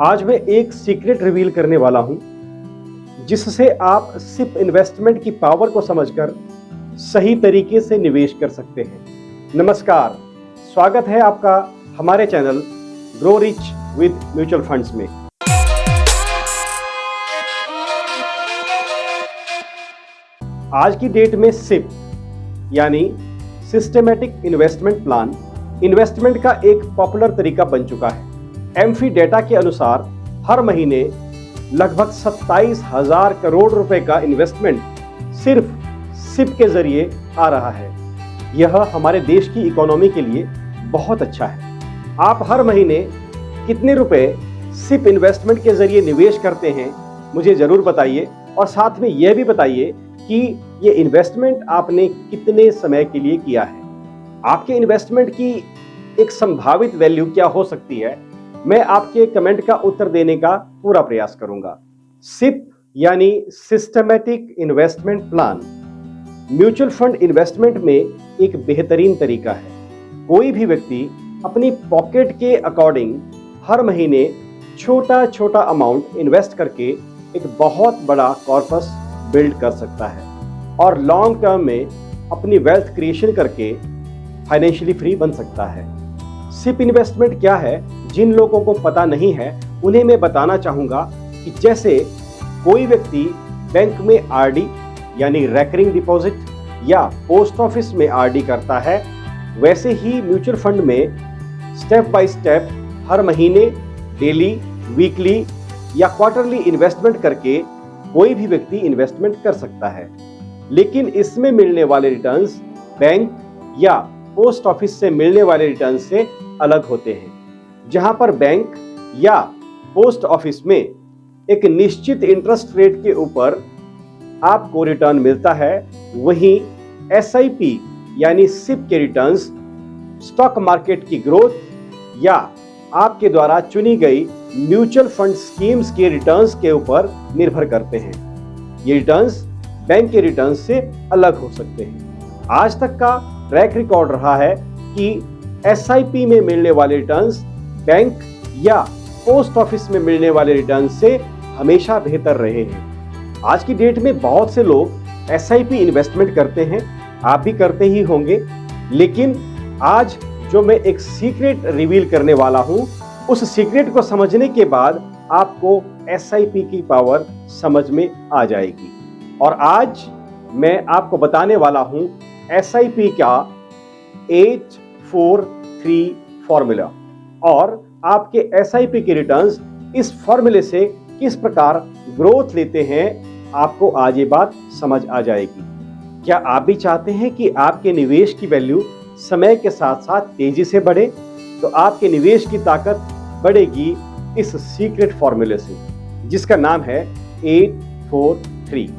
आज मैं एक सीक्रेट रिवील करने वाला हूं जिससे आप सिप इन्वेस्टमेंट की पावर को समझकर सही तरीके से निवेश कर सकते हैं। नमस्कार, स्वागत है आपका हमारे channel grow rich with mutual funds में। आज की डेट में सिप यानी सिस्टेमैटिक इन्वेस्टमेंट प्लान इन्वेस्टमेंट का एक पॉपुलर तरीका बन चुका है। एमफी डेटा के अनुसार हर महीने लगभग 27,000 करोड़ रुपए का इन्वेस्टमेंट सिर्फ सिप के जरिए आ रहा है। यह हमारे देश की इकोनॉमी के लिए बहुत अच्छा है। आप हर महीने कितने रुपए सिप इन्वेस्टमेंट के जरिए निवेश करते हैं, मुझे जरूर बताइए और साथ में यह भी बताइए कि ये इन्वेस्टमेंट आपने कितने समय के लिए किया है। आपके इन्वेस्टमेंट की एक संभावित वैल्यू क्या हो सकती है, मैं आपके कमेंट का उत्तर देने का पूरा प्रयास करूंगा। सिप यानी systematic investment plan mutual fund investment में एक बेहतरीन तरीका है। कोई भी व्यक्ति अपनी पॉकेट के अकॉर्डिंग हर महीने छोटा छोटा अमाउंट इन्वेस्ट करके एक बहुत बड़ा कॉर्पस बिल्ड कर सकता है और लॉन्ग टर्म में अपनी वेल्थ क्रिएशन करके फाइनेंशियली फ्री बन सकता है। सिप इन्वेस्टमेंट क्या है, जिन लोगों को पता नहीं है उन्हें मैं बताना चाहूंगा कि जैसे कोई व्यक्ति बैंक में आरडी यानी रेकरिंग डिपॉजिट या पोस्ट ऑफिस में आरडी करता है, वैसे ही म्यूचुअल फंड में स्टेप बाय स्टेप हर महीने, डेली, वीकली या क्वार्टरली इन्वेस्टमेंट करके कोई भी व्यक्ति इन्वेस्टमेंट कर सकता है। लेकिन इसमें मिलने वाले रिटर्न्स बैंक या पोस्ट ऑफिस से मिलने वाले रिटर्न से अलग होते हैं। जहां पर बैंक या पोस्ट ऑफिस में एक निश्चित इंटरेस्ट रेट के ऊपर आपको रिटर्न मिलता है, वहीं एसआईपी यानी सिप के रिटर्न्स स्टॉक मार्केट की ग्रोथ या आपके द्वारा चुनी गई म्यूचुअल फंड स्कीम्स के रिटर्न्स के ऊपर निर्भर करते हैं। ये रिटर्न्स बैंक के रिटर्न्स से अलग हो सकते हैं। आज तक का ट्रैक रिकॉर्ड रहा है कि एसआईपी में मिलने वाले रिटर्न्स बैंक या पोस्ट ऑफिस में मिलने वाले रिटर्न्स से हमेशा बेहतर रहे हैं। आज की डेट में बहुत से लोग एसआईपी इन्वेस्टमेंट करते हैं, आप भी करते ही होंगे। लेकिन आज जो मैं एक सीक्रेट रिवील करने वाला हूं, उस सीक्रेट को समझने के बाद आपको एसआईपी की पावर समझ में आ जाएगी। और आज मैं आपको बताने वाला हूं एसआईपी का 843 फॉर्मूला और आपके एसआईपी के रिटर्न्स इस फॉर्मूले से किस प्रकार ग्रोथ लेते हैं, आपको आज ये बात समझ आ जाएगी। क्या आप भी चाहते हैं कि आपके निवेश की वैल्यू समय के साथ साथ तेजी से बढ़े? तो आपके निवेश की ताकत बढ़ेगी इस सीक्रेट फॉर्मूले से, जिसका नाम है 843।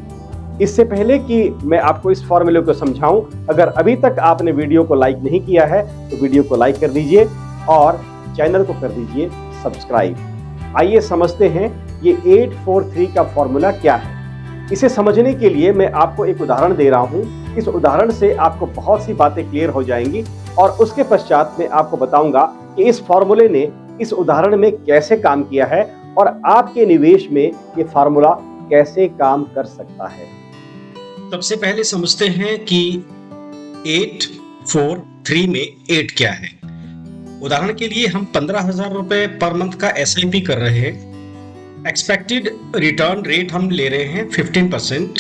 इससे पहले कि मैं आपको इस फॉर्मूले को समझाऊं, अगर अभी तक आपने वीडियो को लाइक नहीं किया है तो वीडियो को लाइक कर दीजिए और चैनल को कर दीजिए सब्सक्राइब। आइए समझते हैं ये 843 का फॉर्मूला क्या है। इसे समझने के लिए मैं आपको एक उदाहरण दे रहा हूं। इस उदाहरण से आपको बहुत सी बातें क्लियर हो जाएंगी और उसके पश्चात मैं आपको बताऊंगा कि इस फॉर्मूले ने इस उदाहरण में कैसे काम किया है और आपके निवेश में ये फॉर्मूला कैसे काम कर सकता है। सबसे पहले समझते हैं कि 843 में 8 क्या है। उदाहरण के लिए हम 15,000 रुपए पर मंथ का एसआईपी कर रहे हैं। एक्सपेक्टेड रिटर्न रेट हम ले रहे हैं 15%,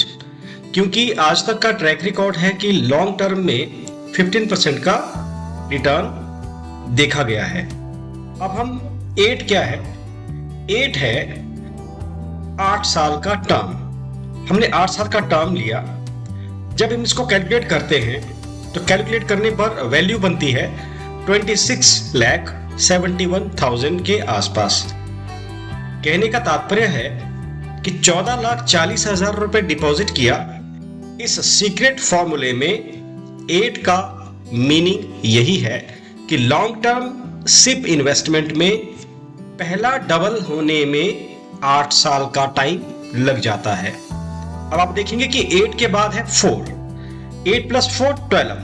क्योंकि आज तक का ट्रैक रिकॉर्ड है कि लॉन्ग टर्म में 15% का रिटर्न देखा गया है। अब हम 8 क्या है, 8 है 8 साल का टर्म। हमने 8 साल का टर्म लिया। जब हम इसको कैलकुलेट करते हैं तो कैलकुलेट करने पर वैल्यू बनती है 26,71,000 के आसपास। कहने का तात्पर्य है कि 14,40,000 रुपए डिपॉजिट किया। इस सीक्रेट फॉर्मूले में 8 का मीनिंग यही है कि लॉन्ग टर्म सिप इन्वेस्टमेंट में पहला डबल होने में 8 साल का टाइम लग जाता है। अब आप देखेंगे कि 8 के बाद है 4, 8 + 4 12।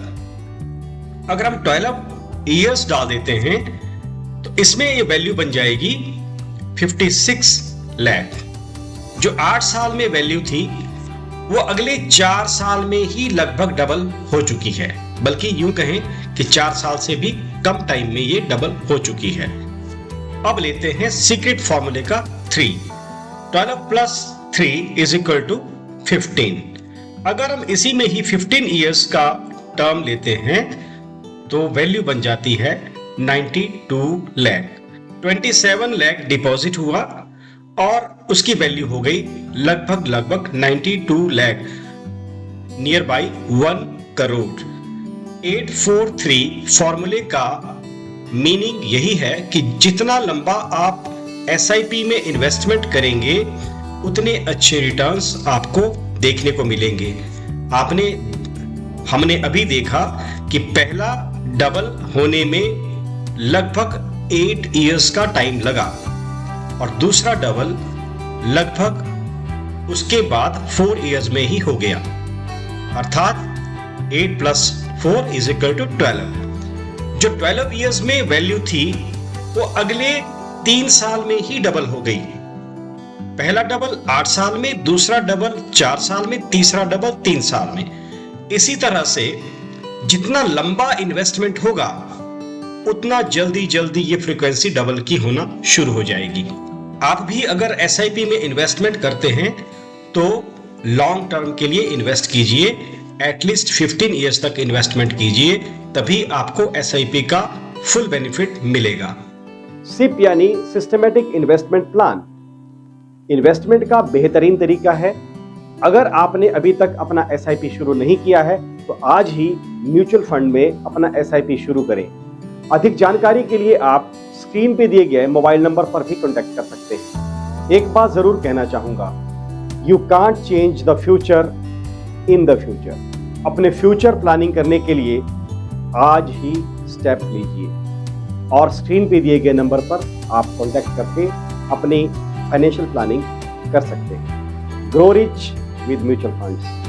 अगर हम 12 ईयर्स डाल देते हैं तो इसमें ये वैल्यू बन जाएगी 56 लाख। जो 8 साल में वैल्यू थी वो अगले 4 साल में ही लगभग डबल हो चुकी है, बल्कि यूं कहें कि 4 साल से भी कम टाइम में ये डबल हो चुकी है। अब लेते हैं सीक्रेट फॉर्मूले का 3। 12 प्लस 3 इज इक्वल टू 15। अगर हम इसी में ही 15 ईयर्स का टर्म लेते हैं तो वैल्यू बन जाती है 92 लाख। 27 लाख डिपॉजिट हुआ और उसकी वैल्यू हो गई लगभग 92 लाख, नियर बाई 1 करोड़। 843 फॉर्मूले का मीनिंग यही है कि जितना लंबा आप एसआईपी में इन्वेस्टमेंट करेंगे उतने अच्छे रिटर्न्स आपको देखने को मिलेंगे। हमने अभी देखा कि पहला डबल होने में लगभग 8 इयर्स का टाइम लगा और दूसरा डबल लगभग उसके बाद 4 इयर्स में ही हो गया, अर्थात 8 प्लस 4 इज इक्वल टू 12। जो 12 इयर्स में वैल्यू थी वो अगले 3 साल में ही डबल हो गई। पहला डबल 8 साल में, दूसरा डबल 4 साल में, तीसरा डबल 3 साल में। इसी तरह से जितना लंबा इन्वेस्टमेंट होगा उतना जल्दी ये फ्रीक्वेंसी डबल की होना शुरू हो जाएगी। आप भी अगर एसआईपी में इन्वेस्टमेंट करते हैं तो लॉन्ग टर्म के लिए इन्वेस्ट कीजिए, एटलीस्ट 15 इयर्स तक इन्वेस्टमेंट कीजिए, तभी आपको एसआईपी का फुल बेनिफिट मिलेगा। सिप यानी सिस्टमैटिक इन्वेस्टमेंट प्लान इन्वेस्टमेंट का बेहतरीन तरीका है। अगर आपने अभी तक अपना एसआईपी शुरू नहीं किया है तो आज ही म्यूचुअल फंड में अपना एसआईपी शुरू करें। अधिक जानकारी के लिए आप स्क्रीन पे दिए गए मोबाइल नंबर पर भी कांटेक्ट कर सकते हैं। एक बात जरूर कहना चाहूंगा, you can't change the future in the future. अपने फ्यूचर प्लानिंग करने के लिए आज ही स्टेप लीजिए और स्क्रीन पे दिए गए नंबर पर आप कांटेक्ट करके अपनी फाइनेंशियल प्लानिंग कर सकते हैं। Grow rich with mutual funds.